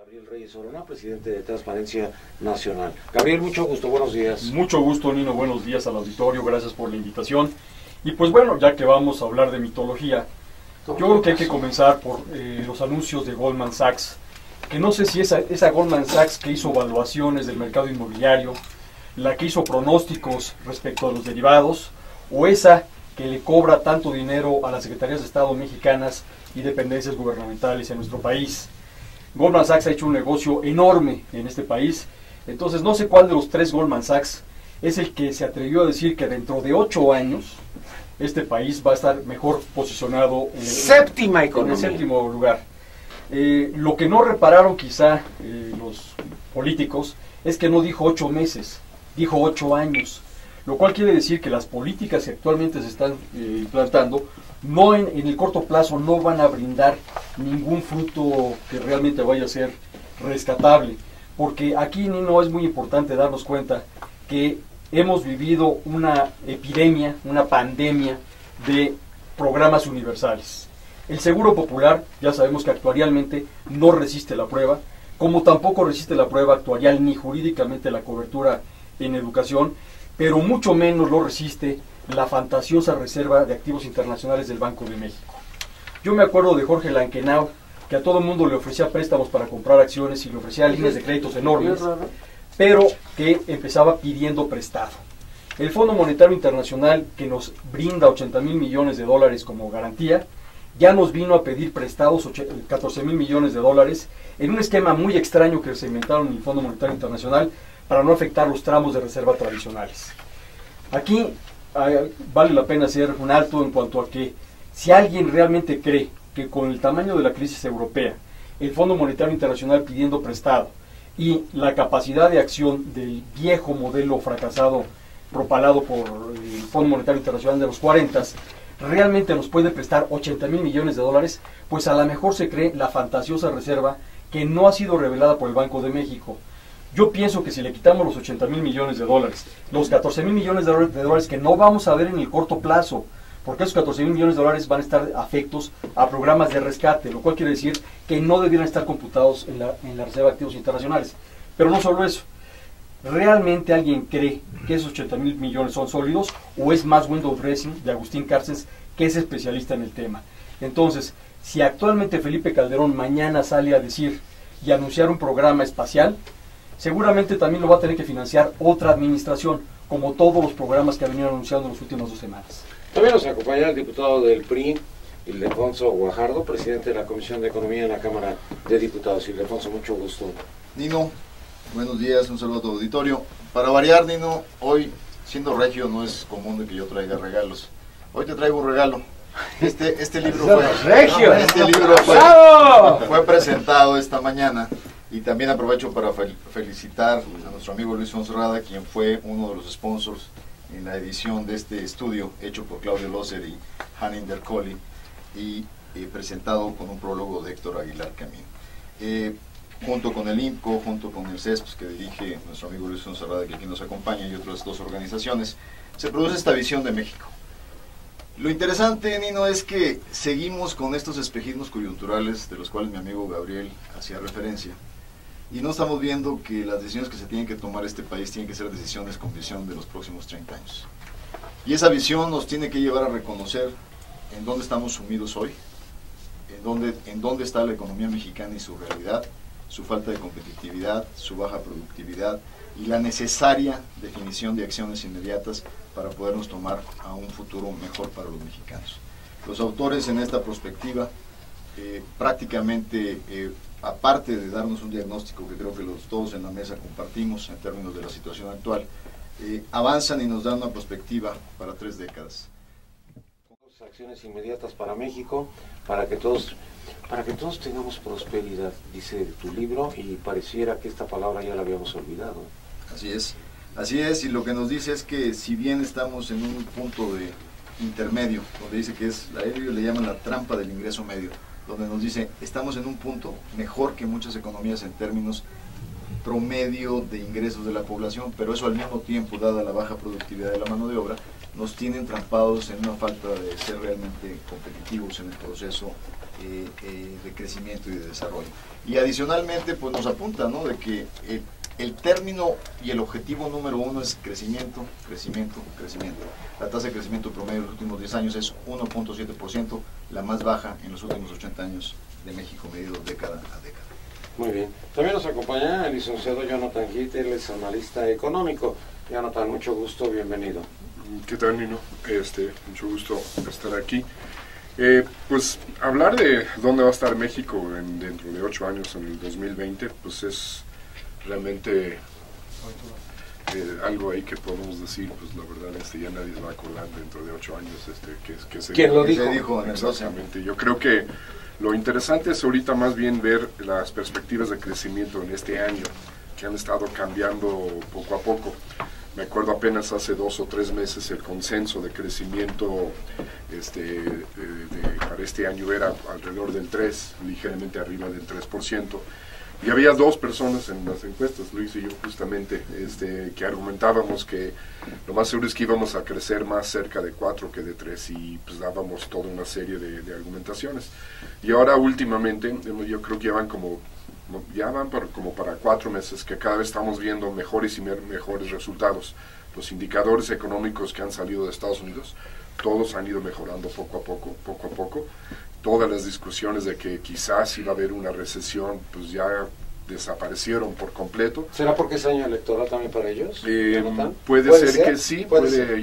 Gabriel Reyes Orona, presidente de Transparencia Nacional. Gabriel, mucho gusto, buenos días. Mucho gusto, Nino, buenos días al auditorio, gracias por la invitación. Y pues bueno, ya que vamos a hablar de mitología, yo creo que hay que comenzar por los anuncios de Goldman Sachs, que no sé si esa Goldman Sachs que hizo evaluaciones del mercado inmobiliario, la que hizo pronósticos respecto a los derivados, o esa que le cobra tanto dinero a las secretarías de Estado mexicanas y dependencias gubernamentales en nuestro país. Goldman Sachs ha hecho un negocio enorme en este país, entonces no sé cuál de los tres Goldman Sachs es el que se atrevió a decir que dentro de 8 años este país va a estar mejor posicionado en el séptimo lugar. Lo que no repararon quizá los políticos es que no dijo 8 meses, dijo 8 años, lo cual quiere decir que las políticas que actualmente se están implantando no en el corto plazo no van a brindar ningún fruto que realmente vaya a ser rescatable, porque aquí, Nino, es muy importante darnos cuenta que hemos vivido una epidemia, una pandemia de programas universales. El Seguro Popular, ya sabemos que actuarialmente no resiste la prueba, como tampoco resiste la prueba actuarial ni jurídicamente la cobertura en educación, pero mucho menos lo resiste la fantasiosa reserva de activos internacionales del Banco de México. Yo me acuerdo de Jorge Lankenau, que a todo el mundo le ofrecía préstamos para comprar acciones y le ofrecía líneas de créditos enormes, pero que empezaba pidiendo prestado. El Fondo Monetario Internacional, que nos brinda 80,000 millones de dólares como garantía, ya nos vino a pedir prestados 14,000 millones de dólares en un esquema muy extraño que se inventaron en el Fondo Monetario Internacional para no afectar los tramos de reserva tradicionales. Aquí vale la pena hacer un alto en cuanto a que si alguien realmente cree que con el tamaño de la crisis europea, el Fondo Monetario Internacional pidiendo prestado y la capacidad de acción del viejo modelo fracasado propalado por el Fondo Monetario Internacional de los 40 realmente nos puede prestar 80,000 millones de dólares, pues a lo mejor se cree la fantasiosa reserva que no ha sido revelada por el Banco de México. Yo pienso que si le quitamos los 80,000 millones de dólares, los 14,000 millones de dólares que no vamos a ver en el corto plazo, porque esos 14,000 millones de dólares van a estar afectos a programas de rescate, lo cual quiere decir que no debieran estar computados en la reserva de activos internacionales. Pero no solo eso, ¿realmente alguien cree que esos 80,000 millones son sólidos o es más window dressing de Agustín Cárcens, que es especialista en el tema? Entonces, si actualmente Felipe Calderón mañana sale a decir y anunciar un programa espacial, seguramente también lo va a tener que financiar otra administración, como todos los programas que ha venido anunciando en las últimas 2 semanas. También nos acompaña el diputado del PRI, Ildefonso Guajardo, presidente de la Comisión de Economía en la Cámara de Diputados. Ildefonso, mucho gusto. Nino, buenos días, un saludo a tu auditorio. Para variar, Nino, hoy, siendo regio, no es común de que yo traiga regalos. Hoy te traigo un regalo. Este libro fue presentado esta mañana. Y también aprovecho para felicitar a nuestro amigo Luis Fonserrada, quien fue uno de los sponsors en la edición de este estudio hecho por Claudio Loser y Hanning Dercoli y presentado con un prólogo de Héctor Aguilar Camín. Junto con el INCO, junto con el CESPS que dirige nuestro amigo Luis Fonserrada, que aquí nos acompaña, y otras 2 organizaciones, se produce esta visión de México. Lo interesante, Nino, es que seguimos con estos espejismos coyunturales de los cuales mi amigo Gabriel hacía referencia. Y no estamos viendo que las decisiones que se tienen que tomar este país tienen que ser decisiones con visión de los próximos 30 años. Y esa visión nos tiene que llevar a reconocer en dónde estamos sumidos hoy, en dónde está la economía mexicana y su realidad, su falta de competitividad, su baja productividad y la necesaria definición de acciones inmediatas para podernos tomar a un futuro mejor para los mexicanos. Los autores en esta perspectiva prácticamente aparte de darnos un diagnóstico que creo que todos en la mesa compartimos en términos de la situación actual, avanzan y nos dan una perspectiva para 3 décadas. Acciones inmediatas para México, para que todos tengamos prosperidad, dice tu libro, y pareciera que esta palabra ya la habíamos olvidado. Así es, y lo que nos dice es que si bien estamos en un punto de intermedio, donde dice que ellos le llaman la trampa del ingreso medio, donde nos dice, estamos en un punto mejor que muchas economías en términos promedio de ingresos de la población, pero eso al mismo tiempo, dada la baja productividad de la mano de obra, nos tienen trampados en una falta de ser realmente competitivos en el proceso de crecimiento y de desarrollo. Y adicionalmente, pues nos apunta, ¿no?, de que el término y el objetivo número uno es crecimiento, crecimiento, crecimiento. La tasa de crecimiento promedio de los últimos 10 años es 1.7%, la más baja en los últimos 80 años de México, medido década a década. Muy bien. También nos acompaña el licenciado Jonathan Heath, él es analista económico. Jonathan, mucho gusto, bienvenido. ¿Qué tal, Nino? Mucho gusto estar aquí. Pues hablar de dónde va a estar México dentro de 8 años, en el 2020, pues es realmente algo ahí que podemos decir, pues la verdad, ya nadie se va a colar dentro de 8 años. ¿Quién lo dijo? Se dijo en el 12. Exactamente. Yo creo que lo interesante es ahorita más bien ver las perspectivas de crecimiento en este año, que han estado cambiando poco a poco. Me acuerdo apenas hace 2 o 3 meses el consenso de crecimiento para este año era alrededor del 3, ligeramente arriba del 3%. Y había 2 personas en las encuestas, Luis y yo justamente, que argumentábamos que lo más seguro es que íbamos a crecer más cerca de 4 que de 3, y pues dábamos toda una serie de argumentaciones. Y ahora últimamente, yo creo que ya van como para 4 meses que cada vez estamos viendo mejores y mejores resultados. Los indicadores económicos que han salido de Estados Unidos, todos han ido mejorando poco a poco. Todas las discusiones de que quizás iba a haber una recesión, pues ya desaparecieron por completo. ¿Será porque es año electoral también para ellos? Puede ser que sí,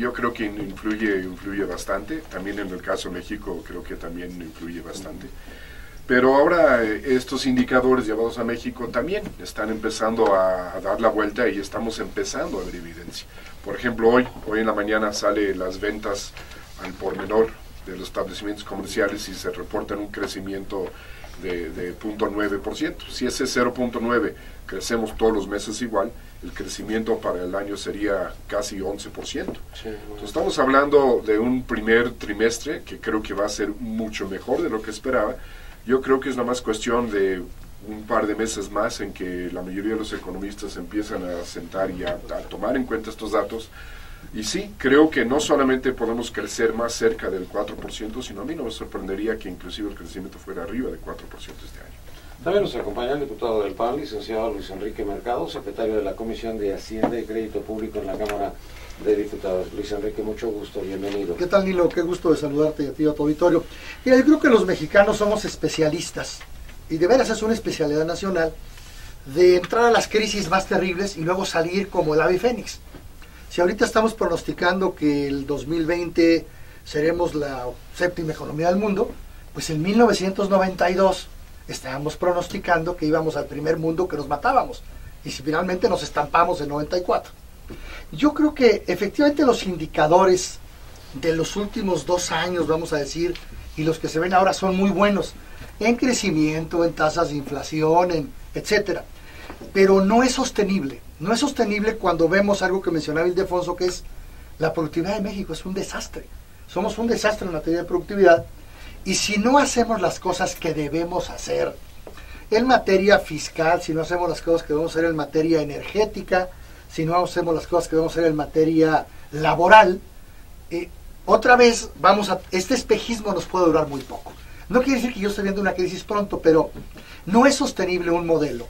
yo creo que influye bastante. También en el caso de México creo que también influye bastante. Pero ahora estos indicadores llevados a México también están empezando a dar la vuelta y estamos empezando a ver evidencia. Por ejemplo, hoy en la mañana sale las ventas al por menor de los establecimientos comerciales y se reportan un crecimiento de 0.9%. Si ese 0.9 crecemos todos los meses igual, el crecimiento para el año sería casi 11%. Sí, bueno. Entonces estamos hablando de un primer trimestre que creo que va a ser mucho mejor de lo que esperaba. Yo creo que es nada más cuestión de un par de meses más en que la mayoría de los economistas empiezan a sentar y a tomar en cuenta estos datos. Y sí, creo que no solamente podemos crecer más cerca del 4%, sino a mí no me sorprendería que inclusive el crecimiento fuera arriba del 4% este año. También nos acompaña el diputado del PAN, licenciado Luis Enrique Mercado, secretario de la Comisión de Hacienda y Crédito Público en la Cámara de Diputados. Luis Enrique, mucho gusto, bienvenido. ¿Qué tal, Nilo? Qué gusto de saludarte y a ti, a tu auditorio. Mira, yo creo que los mexicanos somos especialistas, y de veras es una especialidad nacional, de entrar a las crisis más terribles y luego salir como el ave fénix. Si ahorita estamos pronosticando que el 2020 seremos la 7ª economía del mundo, pues en 1992 estábamos pronosticando que íbamos al primer mundo, que nos matábamos, y si finalmente nos estampamos en 94. Yo creo que efectivamente los indicadores de los últimos 2 años, vamos a decir, y los que se ven ahora son muy buenos, en crecimiento, en tasas de inflación, etcétera. Pero no es sostenible. No es sostenible cuando vemos algo que mencionaba Ildefonso, que es la productividad de México. Es un desastre. Somos un desastre en materia de productividad. Y si no hacemos las cosas que debemos hacer en materia fiscal, si no hacemos las cosas que debemos hacer en materia energética, si no hacemos las cosas que debemos hacer en materia laboral, otra vez este espejismo nos puede durar muy poco. No quiere decir que yo esté viendo una crisis pronto, pero no es sostenible un modelo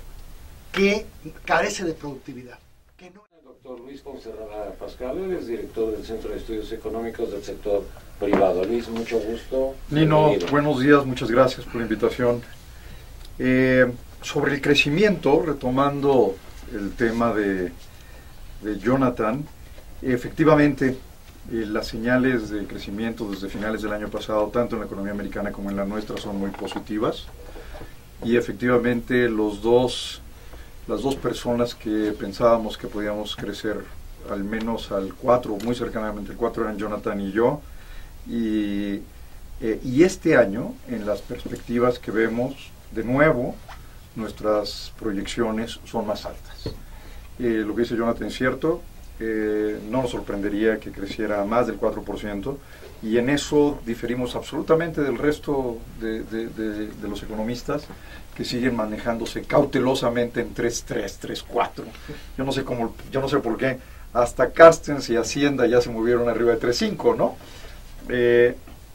que carece de productividad. El doctor Luis Poncerrada Pascal, él es director del Centro de Estudios Económicos del Sector Privado. Luis, mucho gusto. Nino, bienvenido. Buenos días, muchas gracias por la invitación. Sobre el crecimiento, retomando el tema de Jonathan, efectivamente las señales de crecimiento desde finales del año pasado, tanto en la economía americana como en la nuestra, son muy positivas, y efectivamente las dos personas que pensábamos que podíamos crecer al menos al 4, muy cercanamente al 4, eran Jonathan y yo, y este año, en las perspectivas que vemos, de nuevo, nuestras proyecciones son más altas. Lo que dice Jonathan es cierto, no nos sorprendería que creciera más del 4%, y en eso diferimos absolutamente del resto de los economistas, que siguen manejándose cautelosamente en 3.3, 3.4. Yo no sé por qué hasta Carstens y Hacienda ya se movieron arriba de 3.5, ¿no?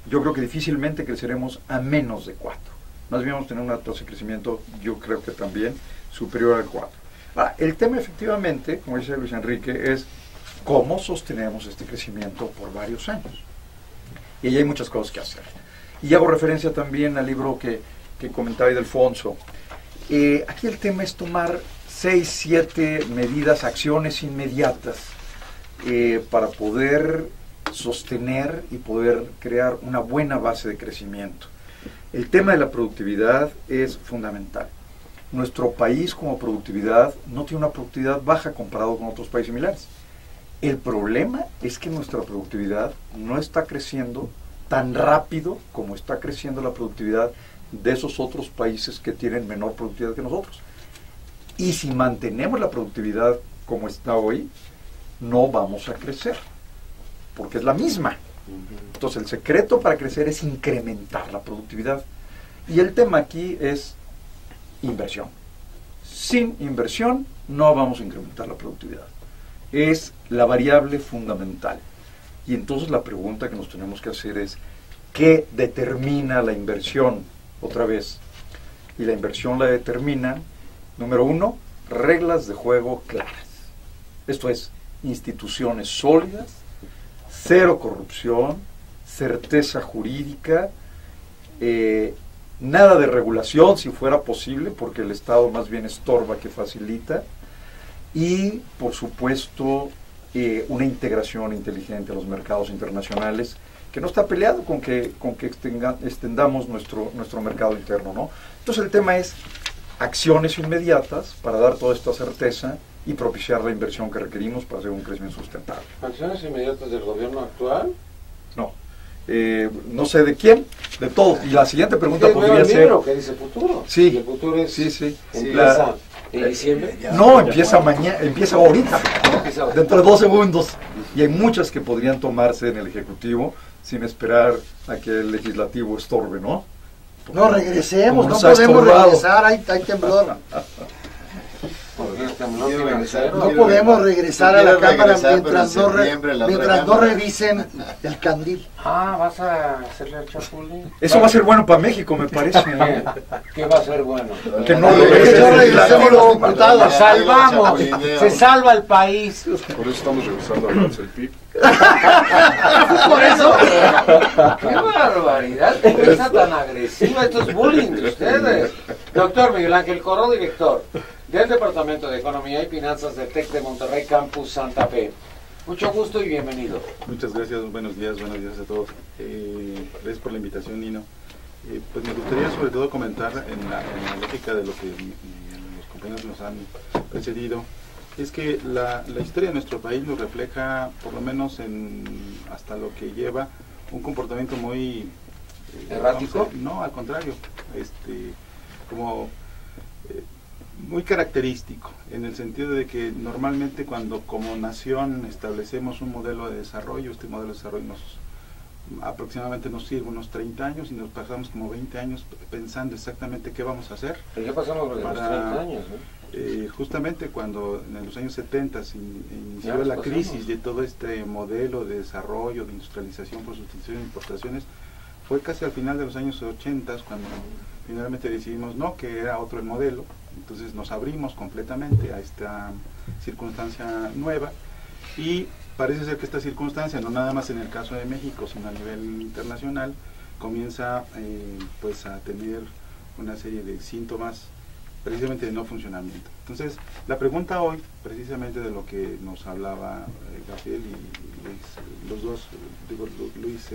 Yo creo que difícilmente creceremos a menos de 4. Más bien vamos a tener una tasa de crecimiento, yo creo que también superior al 4. El tema efectivamente, como dice Luis Enrique, es cómo sostenemos este crecimiento por varios años. Y ahí hay muchas cosas que hacer. Y hago referencia también al libro que comentaba Ildefonso. Aquí el tema es tomar 6, 7 medidas, acciones inmediatas para poder sostener y poder crear una buena base de crecimiento. El tema de la productividad es fundamental. Nuestro país como productividad no tiene una productividad baja comparado con otros países similares. El problema es que nuestra productividad no está creciendo tan rápido como está creciendo la productividad de esos otros países que tienen menor productividad que nosotros. Y si mantenemos la productividad como está hoy, no vamos a crecer, porque es la misma. Entonces el secreto para crecer es incrementar la productividad. Y el tema aquí es inversión. Sin inversión no vamos a incrementar la productividad. Es la variable fundamental. Y entonces la pregunta que nos tenemos que hacer es, ¿qué determina la inversión? Otra vez. Y la inversión la determina, número 1, reglas de juego claras. Esto es, instituciones sólidas, cero corrupción, certeza jurídica, nada de regulación si fuera posible, porque el Estado más bien estorba que facilita, y por supuesto una integración inteligente a los mercados internacionales, que no está peleado con que extendamos nuestro mercado interno, ¿no? Entonces el tema es acciones inmediatas para dar toda esta certeza y propiciar la inversión que requerimos para hacer un crecimiento sustentable. ¿Acciones inmediatas del gobierno actual? No. No sé de quién, de todos. Y la siguiente pregunta podría ser... ¿Qué dice futuro? Sí. ¿Y el futuro es, sí. empieza en diciembre? No, empieza mañana, empieza ahorita, ¿no? Dentro de 2 segundos. Y hay muchas que podrían tomarse en el Ejecutivo sin esperar a que el Legislativo estorbe, ¿no? Porque no regresemos, no podemos estorbado. regresar, hay temblor. No podemos regresar a la Cámara mientras no revisen el candil. ¿Vas a hacerle el chapulín? Eso va a ser bueno para México, me parece. ¿Qué va a ser bueno? Que no regresemos los diputados. Nos salvamos, se salva el país. Por eso estamos regresando a el PIB. Por eso. ¡Qué barbaridad! ¿Por qué está tan agresiva? Esto es bullying de ustedes. Doctor Miguel Ángel Corro, director del Departamento de Economía y Finanzas del TEC de Monterrey, Campus Santa Fe. Mucho gusto y bienvenido. Muchas gracias, buenos días a todos. Gracias por la invitación, Nino. Pues me gustaría sobre todo comentar en la lógica de lo que los compañeros nos han precedido, es que la historia de nuestro país nos refleja, por lo menos hasta lo que lleva, un comportamiento muy... ¿errático? No, al contrario, como... muy característico, en el sentido de que normalmente cuando como nación establecemos un modelo de desarrollo, este modelo de desarrollo aproximadamente nos sirve unos 30 años y nos pasamos como 20 años pensando exactamente qué vamos a hacer. Pero ya pasamos los 30 años, ¿no? Justamente cuando en los años 70 se inició la crisis de todo este modelo de desarrollo, de industrialización por sustitución de importaciones, fue casi al final de los años 80 cuando finalmente decidimos que era otro el modelo. Entonces nos abrimos completamente a esta circunstancia nueva y parece ser que esta circunstancia, no nada más en el caso de México, sino a nivel internacional, comienza pues a tener una serie de síntomas precisamente de no funcionamiento. Entonces la pregunta hoy, precisamente de lo que nos hablaba Gabriel y Luis, los dos, Luis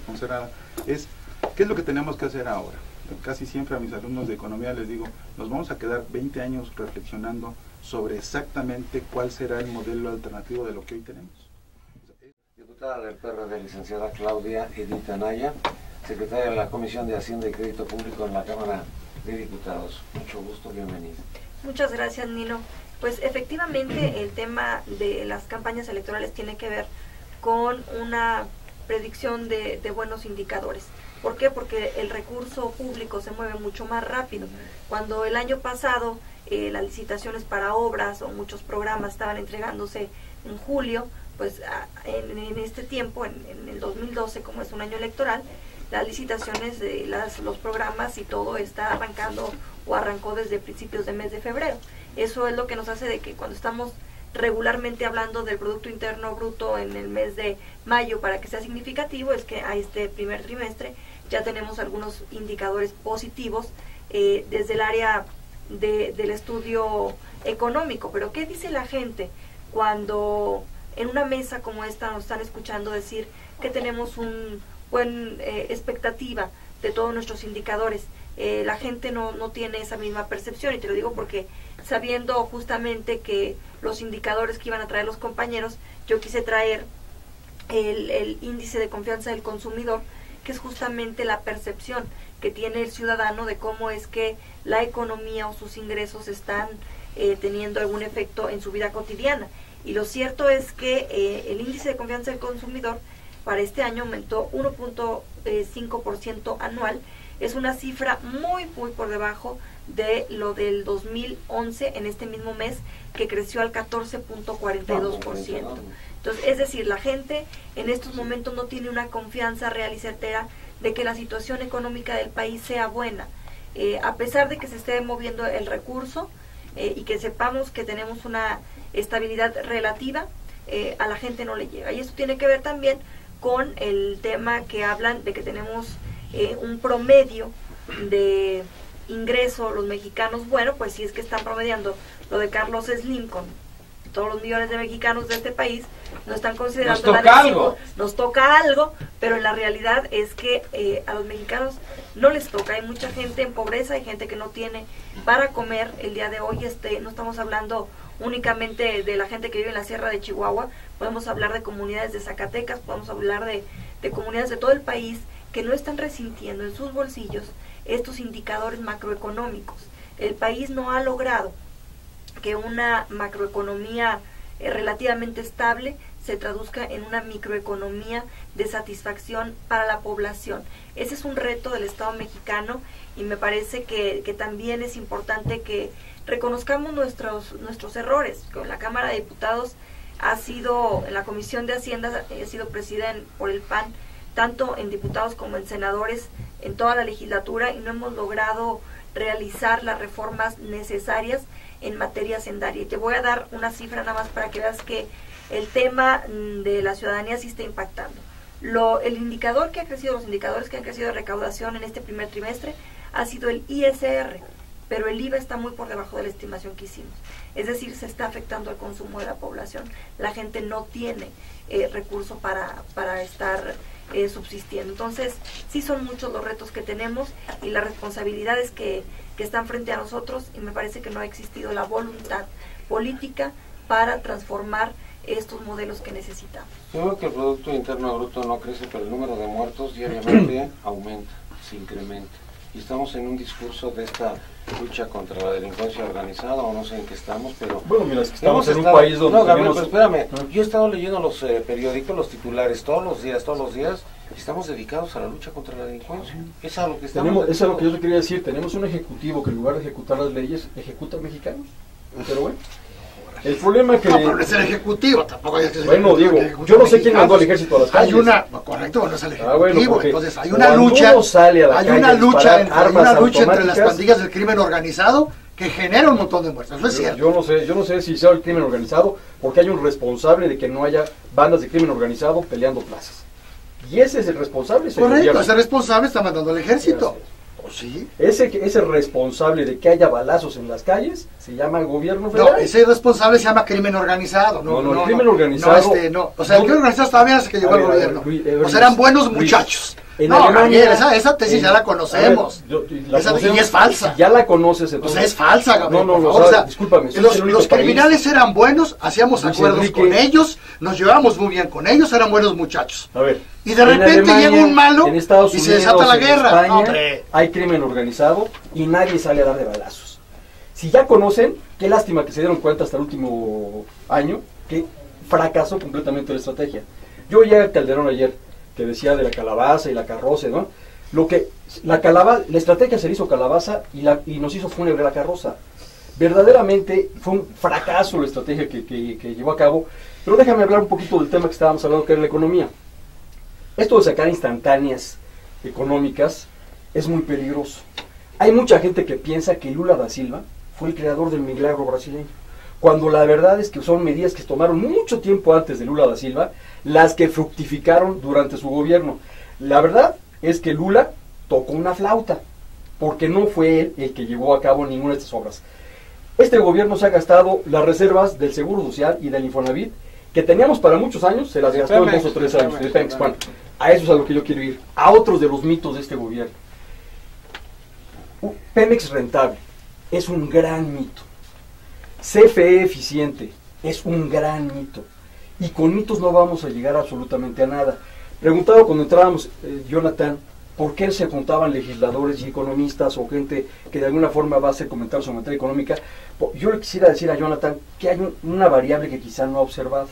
Fonserrada, es ¿qué es lo que tenemos que hacer ahora? Casi siempre a mis alumnos de economía les digo, nos vamos a quedar 20 años reflexionando sobre exactamente cuál será el modelo alternativo de lo que hoy tenemos. Diputada del PRD, licenciada Claudia Edith Anaya, secretaria de la Comisión de Hacienda y Crédito Público en la Cámara de Diputados. Mucho gusto, bienvenida. Muchas gracias, Nino. Pues efectivamente el tema de las campañas electorales tiene que ver con una predicción de buenos indicadores. ¿Por qué? Porque el recurso público se mueve mucho más rápido. Cuando el año pasado las licitaciones para obras o muchos programas estaban entregándose en julio, pues en este tiempo, en el 2012, como es un año electoral, las licitaciones de los programas y todo está arrancando o arrancó desde principios del mes de febrero. Eso es lo que nos hace de que cuando estamos regularmente hablando del Producto Interno Bruto en el mes de mayo, para que sea significativo, es que a este primer trimestre ya tenemos algunos indicadores positivos desde el área del estudio económico. Pero ¿qué dice la gente cuando en una mesa como esta nos están escuchando decir que tenemos un buen expectativa de todos nuestros indicadores? La gente no tiene esa misma percepción, y te lo digo porque sabiendo justamente que los indicadores que iban a traer los compañeros, yo quise traer el índice de confianza del consumidor, que es justamente la percepción que tiene el ciudadano de cómo es que la economía o sus ingresos están teniendo algún efecto en su vida cotidiana. Y lo cierto es que el índice de confianza del consumidor para este año aumentó 1.5% anual. Es una cifra muy por debajo de lo del 2011 en este mismo mes, que creció al 14.42%. Entonces, es decir, la gente en estos momentos no tiene una confianza real y certera de que la situación económica del país sea buena. A pesar de que se esté moviendo el recurso y que sepamos que tenemos una estabilidad relativa, a la gente no le llega. Y esto tiene que ver también con el tema que hablan de que tenemos un promedio de ingreso los mexicanos. Bueno, pues si es que están promediando lo de Carlos Slim con todos los millones de mexicanos de este país, no están considerando nos toca algo, pero en la realidad es que a los mexicanos no les toca. Hay mucha gente en pobreza, hay gente que no tiene para comer el día de hoy. No estamos hablando únicamente de la gente que vive en la Sierra de Chihuahua, podemos hablar de comunidades de Zacatecas, podemos hablar de comunidades de todo el país que no están resintiendo en sus bolsillos estos indicadores macroeconómicos. El país no ha logrado que una macroeconomía relativamente estable se traduzca en una microeconomía de satisfacción para la población. Ese es un reto del Estado mexicano, y me parece que también es importante que reconozcamos nuestros errores. Con la Cámara de Diputados en la Comisión de Hacienda ha sido presidida por el PAN, tanto en diputados como en senadores, en toda la legislatura, y no hemos logrado realizar las reformas necesarias en materia hacendaria. Y te voy a dar una cifra nada más para que veas que el tema de la ciudadanía sí está impactando. El indicador que ha crecido, los indicadores que han crecido de recaudación en este primer trimestre ha sido el ISR, pero el IVA está muy por debajo de la estimación que hicimos. Es decir, se está afectando al consumo de la población. La gente no tiene recursos para estar subsistiendo. Entonces, sí son muchos los retos que tenemos y las responsabilidades que están frente a nosotros, y me parece que no ha existido la voluntad política para transformar estos modelos que necesitamos. Yo creo que el Producto Interno Bruto no crece, pero el número de muertos diariamente aumenta, se incrementa. Y estamos en un discurso de esta lucha contra la delincuencia organizada, o no sé en qué estamos, pero... Bueno, mira, es que estamos en un país donde... No, Gabriel, pero espérame, yo he estado leyendo los periódicos, los titulares, todos los días, y estamos dedicados a la lucha contra la delincuencia. Eso es a lo que estamos... Eso es lo que yo te quería decir, tenemos un ejecutivo que en lugar de ejecutar las leyes, ejecuta mexicanos. Pero bueno, el problema que... No, pero no es el ejecutivo, tampoco es el Bueno, digo, yo no sé quién mandó al ejército a las calles. Hay una, correcto, no es el ejecutivo, bueno, entonces hay una lucha, hay una lucha entre las pandillas del crimen organizado que genera un montón de muertes, eso es cierto. Yo no sé si sea el crimen organizado, porque hay un responsable de que no haya bandas de crimen organizado peleando plazas. Y ese es el responsable. Correcto, ese responsable está mandando al ejército. Sí. Ese responsable de que haya balazos en las calles se llama gobierno federal. No, ese responsable se llama crimen organizado. El crimen organizado. O sea, el crimen organizado todavía hace que llegó al gobierno. O sea, eran buenos muchachos. No, Gabriel, esa tesis ya la conocemos. Y es falsa. Si ya la conoces, entonces. O sea, es falsa, Gabriel. O sea, discúlpame. Los criminales eran buenos, hacíamos acuerdos con ellos, nos llevábamos muy bien con ellos, eran buenos muchachos. A ver. Y de repente llega un malo y se desata la guerra. España, hay crimen organizado y nadie sale a dar de balazos. Si ya conocen, qué lástima que se dieron cuenta hasta el último año que fracasó completamente la estrategia. Yo oí a Calderón ayer que decía de la calabaza y la carroza, ¿no? La estrategia se le hizo calabaza y nos hizo fúnebre la carroza. verdaderamente fue un fracaso la estrategia que llevó a cabo. Pero déjame hablar un poquito del tema que estábamos hablando, que era la economía. Esto de sacar instantáneas económicas es muy peligroso. Hay mucha gente que piensa que Lula da Silva fue el creador del milagro brasileño, cuando la verdad es que son medidas que se tomaron mucho tiempo antes de Lula da Silva, las que fructificaron durante su gobierno. La verdad es que Lula tocó una flauta, porque no fue él el que llevó a cabo ninguna de estas obras. Este gobierno se ha gastado las reservas del Seguro Social y del Infonavit, que teníamos para muchos años, se las gastó en 2 o 3 años. De Pemex. Bueno, a eso es a lo que yo quiero ir, a otros de los mitos de este gobierno. Pemex rentable es un gran mito. CFE eficiente es un gran mito. Y con mitos no vamos a llegar absolutamente a nada. Preguntaba cuando entrábamos, Jonathan, ¿por qué se juntaban legisladores y economistas o gente que de alguna forma va a hacer comentarios sobre materia económica? Yo le quisiera decir a Jonathan que hay una variable que quizá no ha observado.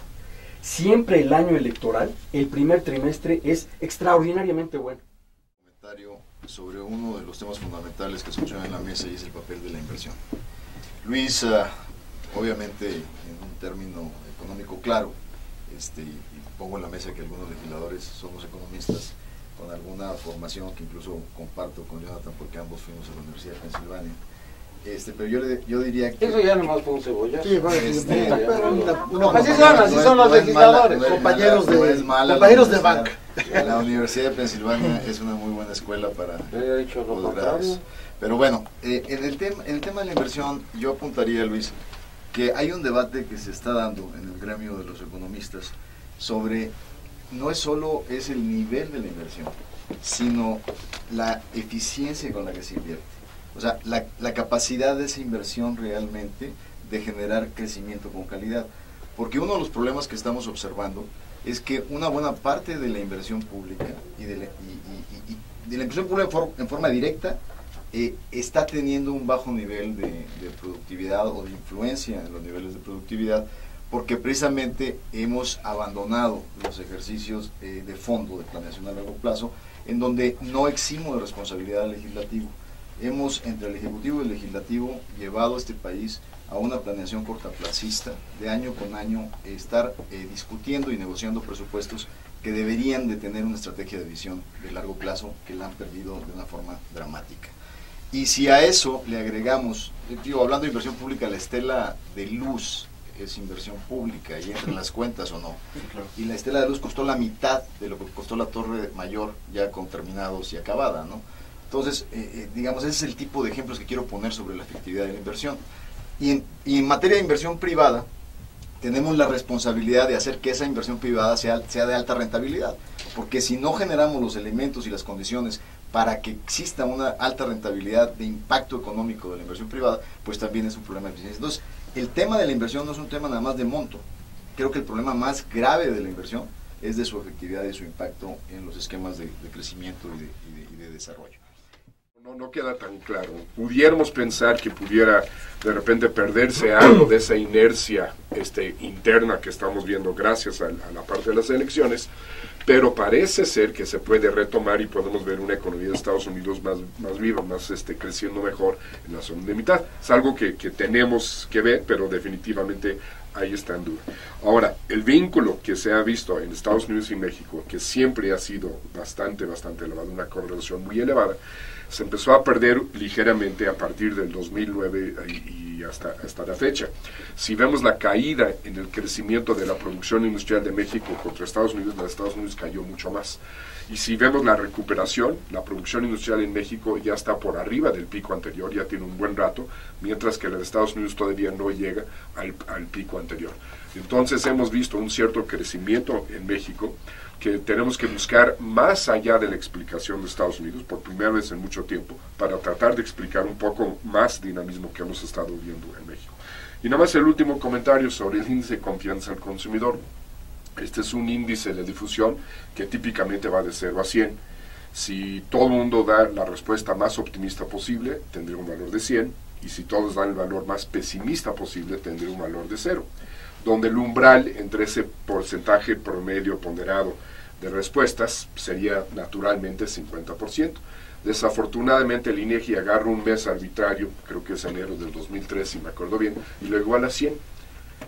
Siempre el año electoral, el primer trimestre es extraordinariamente bueno. Comentario sobre uno de los temas fundamentales que se escuchan en la mesa y es el papel de la inversión. Luis, obviamente en un término económico claro, y pongo en la mesa que algunos legisladores somos economistas con alguna formación que incluso comparto con Jonathan porque ambos fuimos a la Universidad de Pensilvania. Pero yo diría que... Eso ya nomás fue un cebollazo. Sí, bueno, así son los legisladores. Compañeros de banca. La Universidad de Pensilvania es una muy buena escuela para posgrados. Pero bueno, en el tema de la inversión, yo apuntaría, Luis, que hay un debate que se está dando en el gremio de los economistas sobre, no es solo el nivel de la inversión, sino la eficiencia con la que se invierte. O sea, la capacidad de esa inversión realmente de generar crecimiento con calidad. Porque uno de los problemas que estamos observando es que una buena parte de la inversión pública y de la inversión pública en forma directa está teniendo un bajo nivel de productividad o de influencia en los niveles de productividad, porque precisamente hemos abandonado los ejercicios de fondo de planeación a largo plazo, en donde no eximo de responsabilidad al legislativo. Hemos, entre el Ejecutivo y el Legislativo, llevado a este país a una planeación cortoplacista, de año con año, estar discutiendo y negociando presupuestos que deberían de tener una estrategia de visión de largo plazo, que la han perdido de una forma dramática. Y si a eso le agregamos, hablando de inversión pública, la estela de luz es inversión pública y entra en las cuentas o no. Y la estela de luz costó la mitad de lo que costó la Torre Mayor, ya con terminados y acabada, ¿no? Entonces, digamos, ese es el tipo de ejemplos que quiero poner sobre la efectividad de la inversión. Y en materia de inversión privada, tenemos la responsabilidad de hacer que esa inversión privada sea de alta rentabilidad, porque si no generamos los elementos y las condiciones para que exista una alta rentabilidad de impacto económico de la inversión privada, pues también es un problema de eficiencia. Entonces, el tema de la inversión no es un tema nada más de monto. Creo que el problema más grave de la inversión es de su efectividad y su impacto en los esquemas de crecimiento y de desarrollo. No queda tan claro. Pudiéramos pensar que pudiera de repente perderse algo de esa inercia interna que estamos viendo gracias a la parte de las elecciones, pero parece ser que se puede retomar y podemos ver una economía de Estados Unidos más viva, más creciendo mejor en la segunda mitad. Es algo que tenemos que ver, pero definitivamente ahí está en duda. Ahora, el vínculo que se ha visto en Estados Unidos y México, que siempre ha sido bastante elevado, una correlación muy elevada, se empezó a perder ligeramente a partir del 2009 y hasta la fecha. Si vemos la caída en el crecimiento de la producción industrial de México contra Estados Unidos, la de Estados Unidos cayó mucho más. Y si vemos la recuperación, la producción industrial en México ya está por arriba del pico anterior, ya tiene un buen rato, mientras que la de Estados Unidos todavía no llega al pico anterior. Entonces hemos visto un cierto crecimiento en México, que tenemos que buscar más allá de la explicación de Estados Unidos, por primera vez en mucho tiempo, para tratar de explicar un poco más dinamismo que hemos estado viendo en México. Y nada más el último comentario sobre el índice de confianza al consumidor. Este es un índice de difusión que típicamente va de 0 a 100. Si todo el mundo da la respuesta más optimista posible, tendría un valor de 100, y si todos dan el valor más pesimista posible, tendría un valor de 0. Donde el umbral entre ese porcentaje promedio ponderado de respuestas, sería naturalmente 50%. Desafortunadamente el INEGI agarra un mes arbitrario, creo que es enero del 2003, si me acuerdo bien, y lo iguala a 100.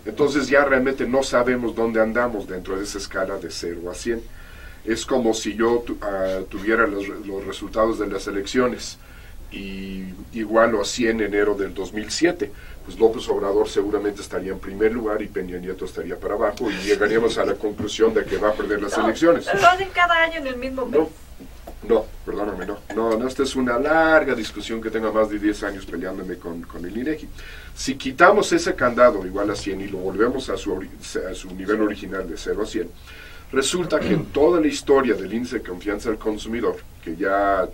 Entonces ya realmente no sabemos dónde andamos dentro de esa escala de 0 a 100. Es como si yo tuviera los resultados de las elecciones y igualo a 100 en enero del 2007. Pues López Obrador seguramente estaría en primer lugar y Peña Nieto estaría para abajo y llegaríamos a la conclusión de que va a perder las elecciones. Lo hacen cada año en el mismo mes. No, perdóname, no, esta es una larga discusión que tengo más de 10 años peleándome con el INEGI. Si quitamos ese candado igual a 100 y lo volvemos a su nivel original de 0 a 100, resulta que en toda la historia del índice de confianza del consumidor, que ya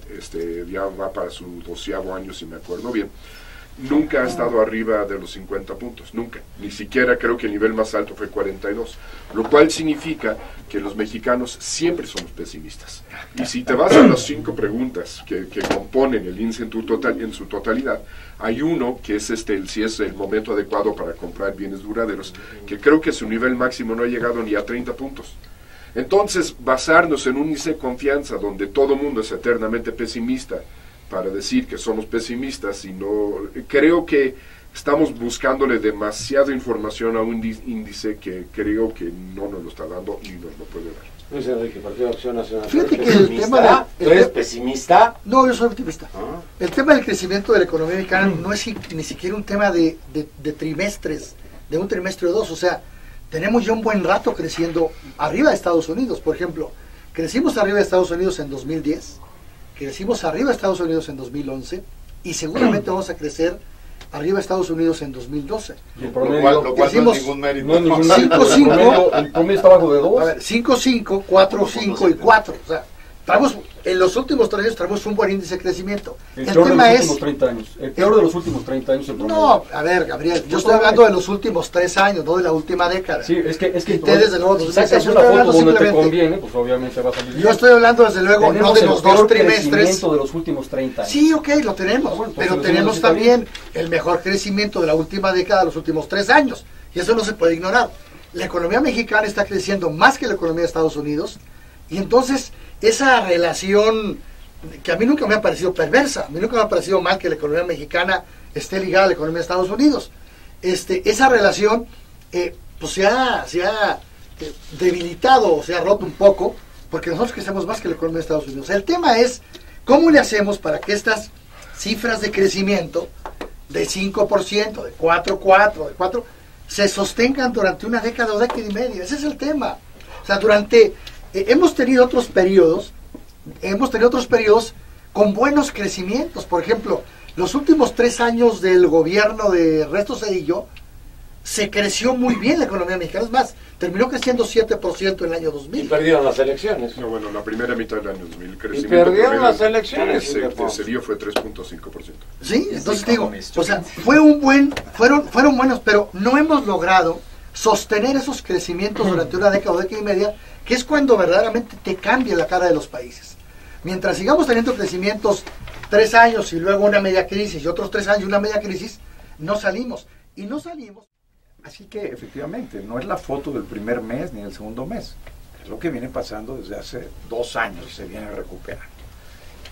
va para su 12º año, si me acuerdo bien, nunca ha estado arriba de los 50 puntos, nunca. Ni siquiera creo que el nivel más alto fue 42, lo cual significa que los mexicanos siempre somos pesimistas. Y si te vas a las 5 preguntas que componen el índice en su totalidad, hay uno que es si es el momento adecuado para comprar bienes duraderos, que creo que su nivel máximo no ha llegado ni a 30 puntos. Entonces, basarnos en un índice de confianza donde todo mundo es eternamente pesimista, para decir que somos pesimistas, y no, creo que estamos buscándole demasiada información a un índice que creo que no nos lo está dando y nos lo puede dar. Luis Enrique, Partido de Acción Nacional. Fíjate que el tema ¿Tú eres pesimista? No, yo soy optimista. El tema del crecimiento de la economía mexicana no es ni siquiera un tema de trimestres, de un trimestre o dos. O sea, tenemos ya un buen rato creciendo arriba de Estados Unidos. Por ejemplo, crecimos arriba de Estados Unidos en 2010, crecimos arriba de Estados Unidos en 2011 y seguramente vamos a crecer arriba de Estados Unidos en 2012. Lo cual no es ningún mérito. No es ningún mérito. El promedio está bajo de 2. A ver, 5.5, 4.5 y 4. O sea, en los últimos 3 años traemos un buen índice de crecimiento. El peor de los últimos 30 años. El peor de los últimos 30 años. No, a ver, Gabriel, yo estoy hablando de los últimos 3 años, no de la última década. Sí, es que desde luego, si sacas una foto donde te conviene, pues obviamente va a salir bien. Yo estoy hablando desde luego no de los 2 trimestres. Crecimiento de los últimos 30 años. Sí, ok, lo tenemos, bueno, pero tenemos también el mejor crecimiento de la última década, los últimos 3 años, y eso no se puede ignorar. La economía mexicana está creciendo más que la economía de Estados Unidos, y entonces esa relación que a mí nunca me ha parecido perversa, a mí nunca me ha parecido mal que la economía mexicana esté ligada a la economía de Estados Unidos. Esa relación pues se ha debilitado o se ha roto un poco, porque nosotros crecemos más que la economía de Estados Unidos. El tema es cómo le hacemos para que estas cifras de crecimiento de 5%, de 4.4, de 4, se sostengan durante una década o década y media. Ese es el tema. O sea, hemos tenido otros periodos con buenos crecimientos. Por ejemplo, los últimos 3 años del gobierno de Ernesto Zedillo se creció muy bien la economía mexicana. Es más, terminó creciendo 7% en el año 2000. Y perdieron las elecciones. No, bueno, la primera mitad del año 2000. Y perdieron las elecciones. Cedillo fue 3.5%. Sí, entonces digo, o sea, fueron buenos, pero no hemos logrado sostener esos crecimientos durante una década o década y media, que es cuando verdaderamente te cambia la cara de los países. Mientras sigamos teniendo crecimientos 3 años y luego una media crisis y otros 3 años y una media crisis, no salimos. Y no salimos. Así que efectivamente, no es la foto del primer mes ni del segundo mes. Es lo que viene pasando desde hace 2 años y se viene recuperando.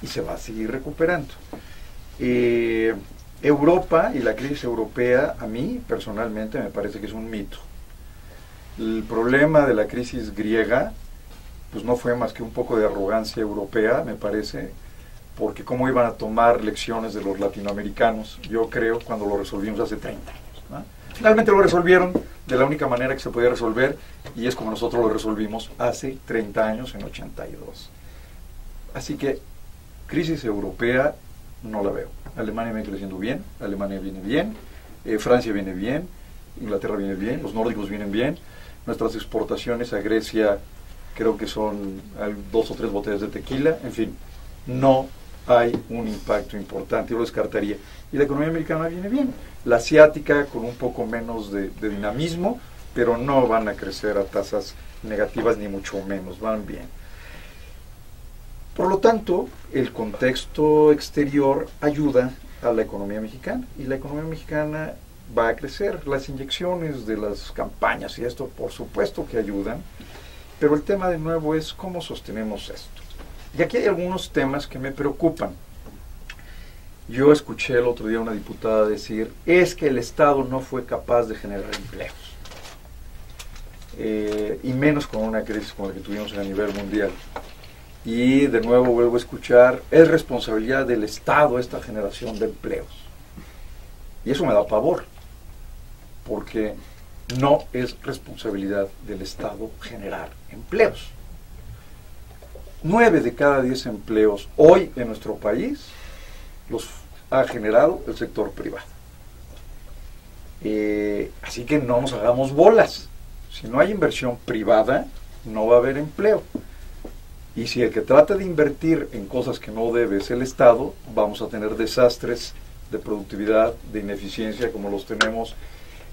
Y se va a seguir recuperando. Europa y la crisis europea, a mí personalmente me parece que es un mito. El problema de la crisis griega, pues no fue más que un poco de arrogancia europea, me parece, porque cómo iban a tomar lecciones de los latinoamericanos, yo creo, cuando lo resolvimos hace 30 años, ¿no? Finalmente lo resolvieron de la única manera que se podía resolver, y es como nosotros lo resolvimos hace 30 años, en 82. Así que, crisis europea, no la veo. Alemania viene creciendo bien, Alemania viene bien, Francia viene bien, Inglaterra viene bien, los nórdicos vienen bien. Nuestras exportaciones a Grecia creo que son 2 o 3 botellas de tequila. En fin, no hay un impacto importante, yo lo descartaría. Y la economía americana viene bien. La asiática con un poco menos de dinamismo, pero no van a crecer a tasas negativas ni mucho menos, van bien. Por lo tanto, el contexto exterior ayuda a la economía mexicana, y la economía mexicana va a crecer. Las inyecciones de las campañas y esto, por supuesto que ayudan, Pero el tema de nuevo es cómo sostenemos esto. Y aquí hay algunos temas que me preocupan. Yo escuché el otro día a una diputada decir, es que el Estado no fue capaz de generar empleos. Y menos con una crisis como la que tuvimos a nivel mundial. Y de nuevo vuelvo a escuchar, es responsabilidad del Estado esta generación de empleos. Y eso me da pavor, porque no es responsabilidad del Estado generar empleos. 9 de cada 10 empleos hoy en nuestro país los ha generado el sector privado. Así que no nos hagamos bolas. Si no hay inversión privada, no va a haber empleo. Y si el que trata de invertir en cosas que no debe es el Estado, vamos a tener desastres de productividad, de ineficiencia, como los tenemos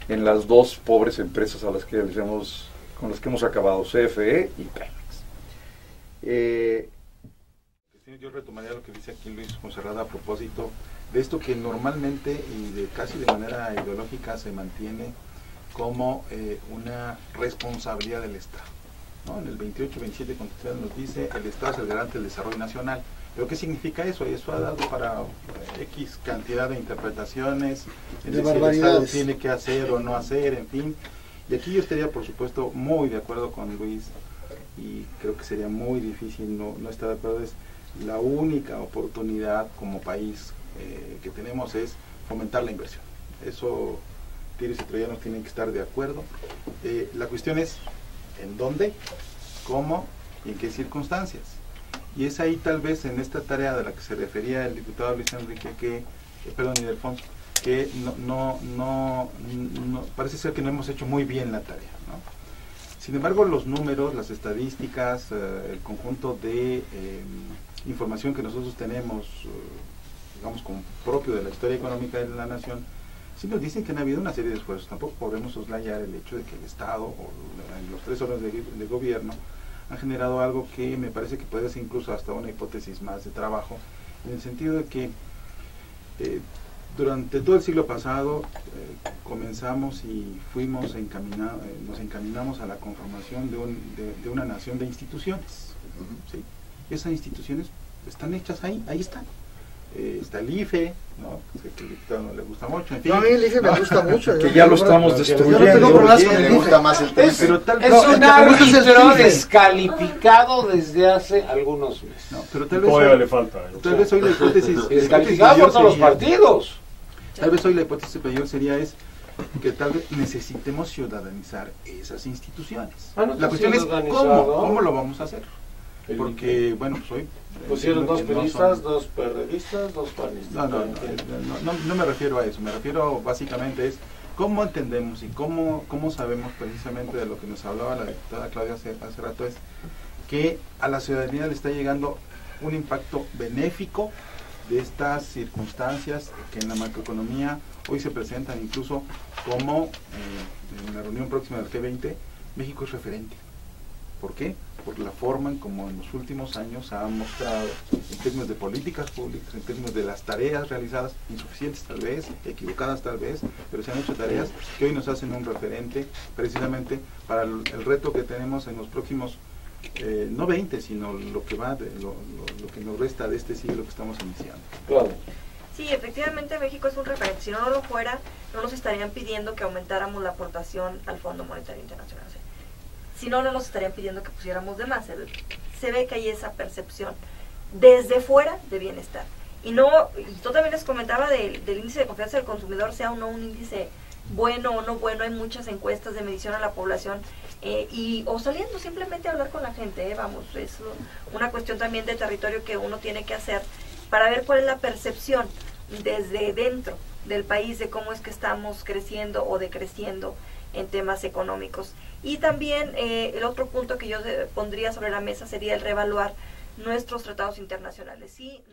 en las dos pobres empresas con las que hemos acabado, CFE y Pemex. Yo retomaría lo que dice aquí Luis Monserrada a propósito de esto que normalmente y casi de manera ideológica se mantiene como una responsabilidad del Estado, ¿no? En el 28-27 Constitución nos dice el Estado es el garante del desarrollo nacional. ¿Pero qué significa eso? Y eso ha dado para X cantidad de interpretaciones, es decir, el Estado tiene que hacer o no hacer, en fin. Y aquí yo estaría, por supuesto, muy de acuerdo con Luis, y creo que sería muy difícil no estar de acuerdo. Es la única oportunidad como país que tenemos es fomentar la inversión. Eso, tiros y troyanos tienen que estar de acuerdo. La cuestión es en dónde, cómo y en qué circunstancias. Y es ahí tal vez en esta tarea de la que se refería el diputado Luis Enrique, Ildefonso, que no parece ser que no hemos hecho muy bien la tarea, ¿no? Sin embargo, los números, las estadísticas, el conjunto de información que nosotros tenemos, digamos, como propio de la historia económica de la nación, sí nos dicen que han habido una serie de esfuerzos. Tampoco podemos soslayar el hecho de que el Estado o los 3 órdenes de gobierno han generado algo que me parece que puede ser incluso hasta una hipótesis más de trabajo, en el sentido de que durante todo el siglo pasado comenzamos y nos encaminamos a la conformación de una nación de instituciones, ¿sí? Esas instituciones están hechas ahí están. Está el IFE, ¿no? Que al diputado no le gusta mucho, en fin. No, a mí el IFE me gusta mucho. Que ya lo estamos destruyendo. Yo no tengo problemas con le el IFE. gusta más el tema. Es no, un árbitro descalificado desde hace algunos meses. No, pero tal vez Todavía le falta. Tal vez hoy la hipótesis Descalificado por todos los partidos. Tal vez hoy la hipótesis superior sería que tal vez necesitemos ciudadanizar esas instituciones. La cuestión es cómo lo vamos a hacer. Porque, bueno, pues hoy pusieron 2 periodistas, 2 periodistas, 2 panistas. No me refiero a eso. Me refiero básicamente es cómo entendemos y cómo sabemos precisamente de lo que nos hablaba la diputada Claudia hace rato, es que a la ciudadanía le está llegando un impacto benéfico de estas circunstancias que en la macroeconomía hoy se presentan, incluso como en la reunión próxima del G20, México es referente. ¿Por qué? Por la forma en como en los últimos años ha mostrado, en términos de políticas públicas, en términos de las tareas realizadas, insuficientes tal vez, equivocadas tal vez, pero se han hecho tareas que hoy nos hacen un referente precisamente para el reto que tenemos en los próximos, no 20, sino lo que nos resta de este siglo que estamos iniciando. Claro. Sí, efectivamente México es un referente. Si no lo fuera, no nos estarían pidiendo que aumentáramos la aportación al Fondo Monetario Internacional. Si no, no nos estarían pidiendo que pusiéramos de más. Se ve que hay esa percepción desde fuera de bienestar. Y yo también les comentaba del índice de confianza del consumidor, sea o no un índice bueno o no bueno. Hay muchas encuestas de medición a la población o saliendo simplemente a hablar con la gente. Vamos, es una cuestión también de territorio que uno tiene que hacer para ver cuál es la percepción desde dentro del país de cómo es que estamos creciendo o decreciendo en temas económicos. Y también el otro punto que yo pondría sobre la mesa sería el reevaluar nuestros tratados internacionales. Sí,